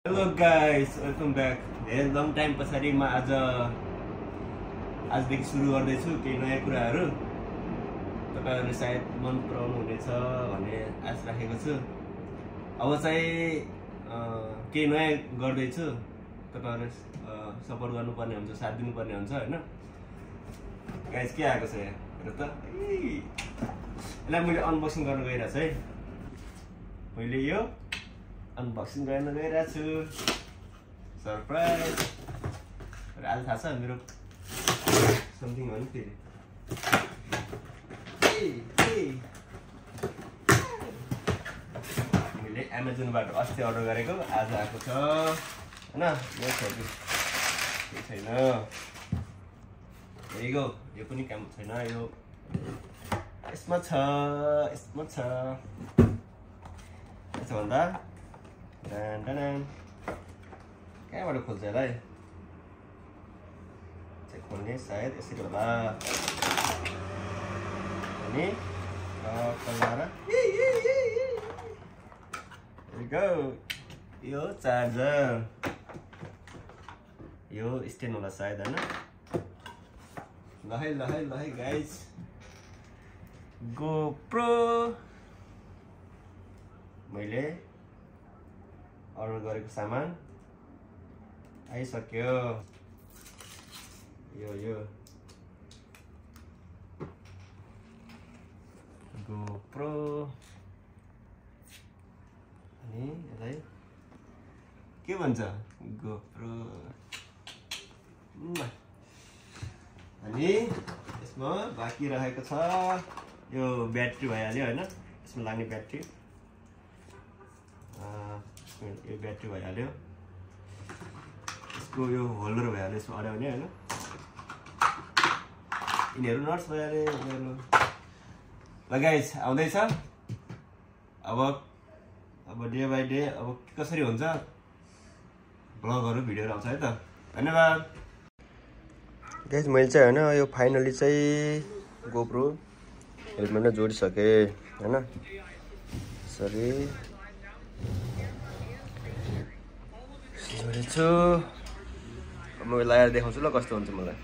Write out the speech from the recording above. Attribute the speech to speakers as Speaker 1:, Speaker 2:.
Speaker 1: Hello guys, welcome back. धेरै long time पछाडि म आजदेखि सुरु गर्दैछु केही नयाँ कुराहरू। तपाईहरुले सायद मन पराउनु हुनेछ भन्ने आश राखेको छु। अब चाहिँ केही नयाँ गर्दैछु, तपाईहरुले सपोर्ट गर्नुपर्ने हुन्छ, साथ दिनुपर्ने हुन्छ हैन। गाइस के आएको छ यहाँ हेर त। यसलाई मैले अनबक्सिङ गर्न गइरहेको छु है। मैले यो अनबक्सिङ गर्न गइरहेको छु। सरप्राइज। र आज थाहा छ मेरो समथिङ हो नि फेरि। मैले अमेजनबाट अस्ति अर्डर गरेको आज आएको छ हैन। यो छैन। यो पनि काम छैन। यो यसमा छ भन्दा कहाँबाट खोल्छ यसलाई? चाहिँ खोल्ने सायद यसरी होला। अनि यो चार्जर, यो स्ट्यान्ड होला सायद हैन। ल है गाइज, GoPro मैले अर्डर गरेको सामान आइसक्यो। यो GoPro। अनि यसलाई के भन्छ? GoPro। अनि यसमा बाँकी रहेको छ यो ब्याट्री भइहाल्यो हैन। यसमा लाग्ने ब्याट्री, यो ब्याट्री भइहाल्यो। यसको यो होल्डर भइहाल्यो, यसमा अड्याउने हैन। यिनीहरू नट्स भइहाल्यो यिनीहरू। ल गाइस, आउँदैछ अब डे बाई डे अब कसरी हुन्छ भ्लगहरू, भिडियोहरू आउँछ है त। धन्यवाद गाइस। मैले चाहिँ हैन यो फाइनली चाहिँ GoPro हेलमेटमा जोडिसकेँ हैन। सरी जोडेछु। म लगाएर देखाउँछु ल कस्तो हुन्छ मलाई।